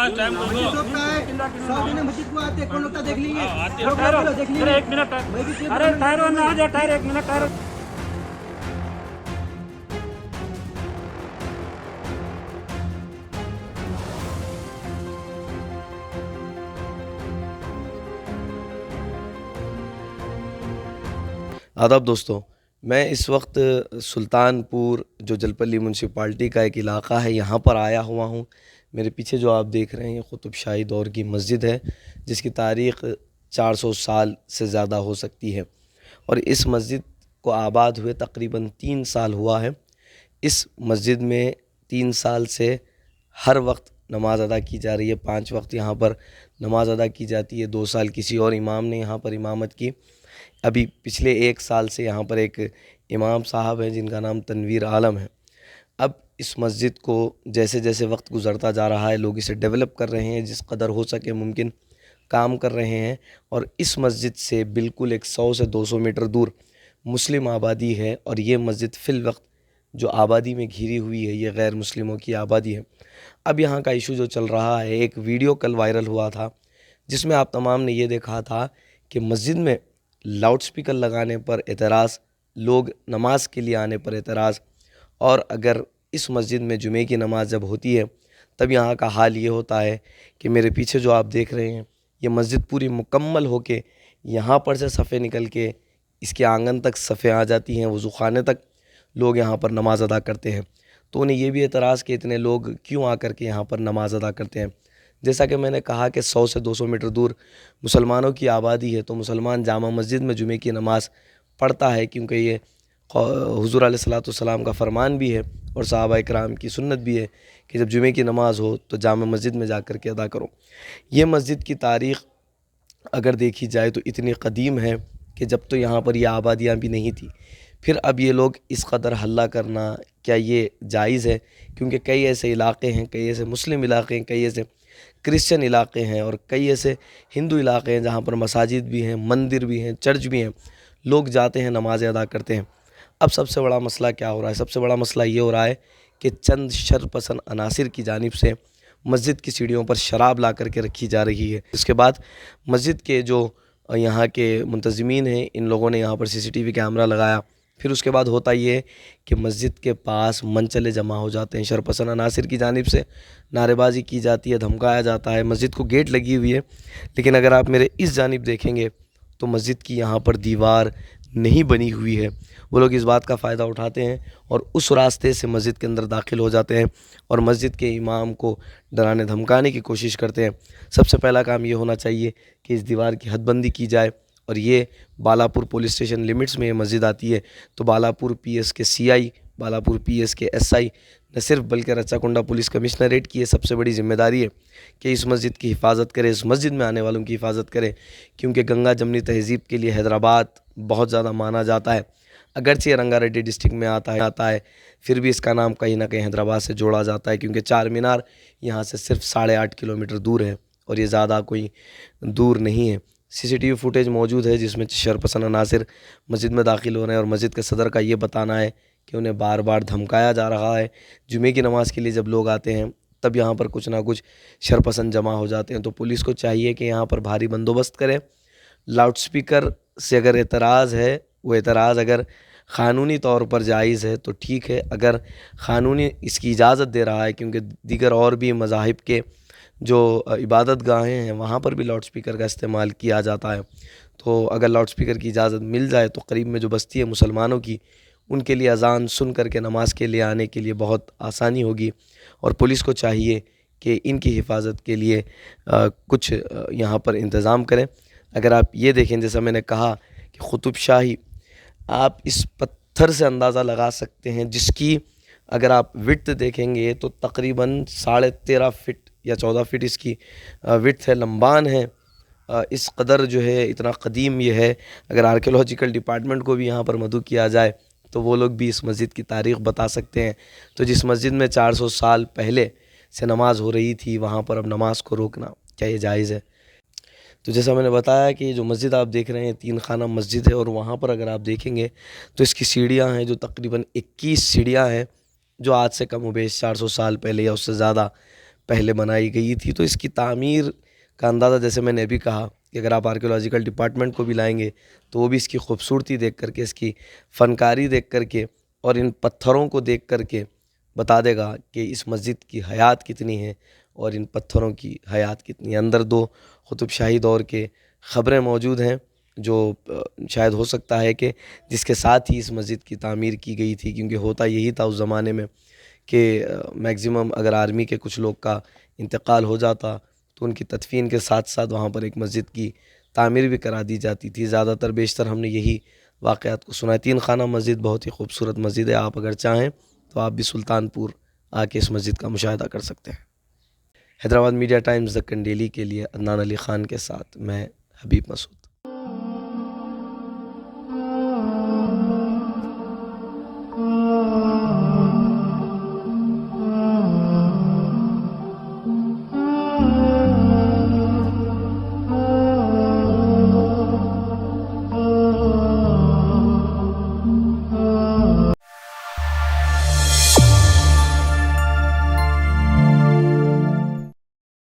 Time मस्जिद लोग का है, 100 दिन मस्जिद को आते कौन लोग का देख लेंगे, लोग बोलो देख लेंगे। एक मिनट मैं भी अरे ठहरो ना, आ जा, ठहर एक मिनट ठहरो। आदाब दोस्तों, मैं इस वक्त सुल्तानपुर जो जलपल्ली म्यूनसिपाल्टी का एक इलाक़ा है यहाँ पर आया हुआ हूँ। मेरे पीछे जो आप देख रहे हैं कुतुब शाही दौर की मस्जिद है, जिसकी तारीख़ 400 साल से ज़्यादा हो सकती है और इस मस्जिद को आबाद हुए तकरीबन 3 साल हुआ है। इस मस्जिद में 3 साल से हर वक्त नमाज अदा की जा रही है। 5 वक्त यहाँ पर नमाज अदा की जाती है। 2 साल किसी और इमाम ने यहाँ पर इमामत की। अभी पिछले 1 साल से यहाँ पर एक इमाम साहब हैं जिनका नाम तनवीर आलम है। अब इस मस्जिद को जैसे जैसे वक्त गुज़रता जा रहा है, लोग इसे डेवलप कर रहे हैं, जिस कदर हो सके मुमकिन काम कर रहे हैं। और इस मस्जिद से बिल्कुल एक 100 से 200 मीटर दूर मुस्लिम आबादी है और ये मस्जिद फ़िल वक्त जो आबादी में घिरी हुई है, ये गैर मुस्लिमों की आबादी है। अब यहाँ का इशू जो चल रहा है, एक वीडियो कल वायरल हुआ था जिसमें आप तमाम ने ये देखा था कि मस्जिद में लाउड स्पीकर लगाने पर एतराज़, लोग नमाज के लिए आने पर एतराज़। और अगर इस मस्जिद में जुमे की नमाज जब होती है तब यहाँ का हाल ये होता है कि मेरे पीछे जो आप देख रहे हैं, ये मस्जिद पूरी मुकम्मल होके यहाँ पर से सफ़े निकल के इसके आंगन तक सफ़े आ जाती हैं, वज़ू खाने तक लोग यहाँ पर नमाज अदा करते हैं। तो उन्हें ये भी एतराज़ कि इतने लोग क्यों आकर के यहाँ पर नमाज अदा करते हैं। जैसा कि मैंने कहा कि 100 से 200 मीटर दूर मुसलमानों की आबादी है, तो मुसलमान जामा मस्जिद में जुमे की नमाज़ पढ़ता है, क्योंकि ये हुज़ूर अलैहिस्सलाम का फ़रमान भी है और सहाबा इकराम की सुन्नत भी है कि जब जुमे की नमाज़ हो तो जामा मस्जिद में जाकर के अदा करो। ये मस्जिद की तारीख़ अगर देखी जाए तो इतनी क़दीम है कि जब तो यहाँ पर ये आबादियाँ भी नहीं थी। फिर अब ये लोग इस कदर हल्ला करना, क्या ये जायज़ है? क्योंकि कई ऐसे इलाक़े हैं, कई ऐसे मुस्लिम इलाक़े हैं, कई ऐसे क्रिश्चियन इलाक़े हैं और कई ऐसे हिंदू इलाक़े हैं जहाँ पर मसाजिद भी हैं, मंदिर भी हैं, चर्च भी हैं, लोग जाते हैं, नमाज़ें अदा करते हैं। अब सबसे बड़ा मसला क्या हो रहा है? सबसे बड़ा मसला ये हो रहा है कि चंद शरपसंद अनासिर की जानिब से मस्जिद की सीढ़ियों पर शराब ला कर के रखी जा रही है। इसके बाद मस्जिद के जो यहाँ के मुंतज़मीन हैं, इन लोगों ने यहाँ पर CCTV कैमरा लगाया। फिर उसके बाद होता ये है कि मस्जिद के पास मनचले जमा हो जाते हैं, शरपसंद अनासिर की जानिब से नारेबाजी की जाती है, धमकाया जाता है। मस्जिद को गेट लगी हुई है, लेकिन अगर आप मेरे इस जानिब देखेंगे तो मस्जिद की यहाँ पर दीवार नहीं बनी हुई है। वो लोग इस बात का फ़ायदा उठाते हैं और उस रास्ते से मस्जिद के अंदर दाखिल हो जाते हैं और मस्जिद के इमाम को डराने धमकाने की कोशिश करते हैं। सबसे पहला काम ये होना चाहिए कि इस दीवार की हदबंदी की जाए। और ये बालापुर पुलिस स्टेशन लिमिट्स में ये मस्जिद आती है, तो बालापुर PS के CI, बालापुर PS के SI न सिर्फ बल्कि रच्चाकुंडा पुलिस कमिश्नरेट की ये सबसे बड़ी ज़िम्मेदारी है कि इस मस्जिद की हिफाजत करे, इस मस्जिद में आने वालों की हिफाजत करे। क्योंकि गंगा जमनी तहज़ीब के लिए हैदराबाद बहुत ज़्यादा माना जाता है। अगरचे ये रंगारेड्डी डिस्ट्रिक्ट में आता है, फिर भी इसका नाम कहीं ना कहीं हैदराबाद से जोड़ा जाता है, क्योंकि चार मीनार यहाँ से सिर्फ 8.5 किलोमीटर दूर है और ये ज़्यादा कोई दूर नहीं है। CCTV फुटेज मौजूद है जिसमें शरपसंद अनासिर मस्जिद में दाखिल हो रहे हैं और मस्जिद के सदर का ये बताना है कि उन्हें बार बार धमकाया जा रहा है। जुमे की नमाज़ के लिए जब लोग आते हैं तब यहाँ पर कुछ ना कुछ शरपसंद जमा हो जाते हैं, तो पुलिस को चाहिए कि यहाँ पर भारी बंदोबस्त करे। लाउड स्पीकर से अगर एतराज़ है, वो एतराज़ अगर क़ानूनी तौर पर जायज़ है तो ठीक है, अगर क़ानूनी इसकी इजाज़त दे रहा है, क्योंकि दीगर और भी मज़ाहिब के जो इबादत गाहें हैं वहाँ पर भी लाउड स्पीकर का इस्तेमाल किया जाता है। तो अगर लाउड स्पीकर की इजाज़त मिल जाए तो करीब में जो बस्ती है मुसलमानों की, उनके लिए अज़ान सुन करके नमाज़ के लिए आने के लिए बहुत आसानी होगी। और पुलिस को चाहिए कि इनकी हिफाजत के लिए कुछ यहाँ पर इंतज़ाम करें। अगर आप ये देखें, जैसा मैंने कहा कि कुतुब शाही, आप इस पत्थर से अंदाज़ा लगा सकते हैं जिसकी अगर आप विड्थ देखेंगे तो तकरीबन 13.5 फीट या 14 फीट इसकी विड्थ है, लंबान है। इस कदर जो है इतना क़दीम ये है। अगर आर्कियोलॉजिकल डिपार्टमेंट को भी यहाँ पर मदऊ किया जाए तो वो लोग भी इस मस्जिद की तारीख़ बता सकते हैं। तो जिस मस्जिद में 400 साल पहले से नमाज़ हो रही थी, वहाँ पर अब नमाज को रोकना क्या ये जायज़ है? तो जैसा मैंने बताया कि जो मस्जिद आप देख रहे हैं 3 खाना मस्जिद है और वहाँ पर अगर आप देखेंगे तो इसकी सीढ़ियाँ हैं जो तकरीबन 21 सीढ़ियाँ हैं, जो आज से कम व बेश 400 साल पहले या उससे ज़्यादा پہلے بنائی گئی تھی. تو اس کی تعمیر کا اندازہ جیسے میں نے ابھی کہا کہ اگر آپ آرکیولوجیکل ڈپارٹمنٹ کو بھی لائیں گے تو وہ بھی اس کی خوبصورتی دیکھ کر کے, اس کی فنکاری دیکھ کر کے اور ان پتھروں کو دیکھ کر کے بتا دے گا کہ اس مسجد کی حیات کتنی ہے اور ان پتھروں کی حیات کتنی ہے. اندر 2 قطب شاہی دور کے خبریں موجود ہیں جو شاید ہو سکتا ہے کہ جس کے ساتھ ہی اس مسجد کی تعمیر کی گئی تھی, کیونکہ ہوتا یہی تھا اس زمانے میں کہ میکزیمم اگر آرمی کے کچھ لوگ کا انتقال ہو جاتا تو ان کی تدفین کے ساتھ ساتھ وہاں پر ایک مسجد کی تعمیر بھی کرا دی جاتی تھی. زیادہ تر بیشتر ہم نے یہی واقعات کو سنا ہے. 3 خانہ مسجد بہت ہی خوبصورت مسجد ہے. آپ اگر چاہیں تو آپ بھی سلطان پور آ کے اس مسجد کا مشاہدہ کر سکتے ہیں. Hyderabad media Times Deccan daily کے لیے عدنان علی خان کے ساتھ میں حبیب مسعود.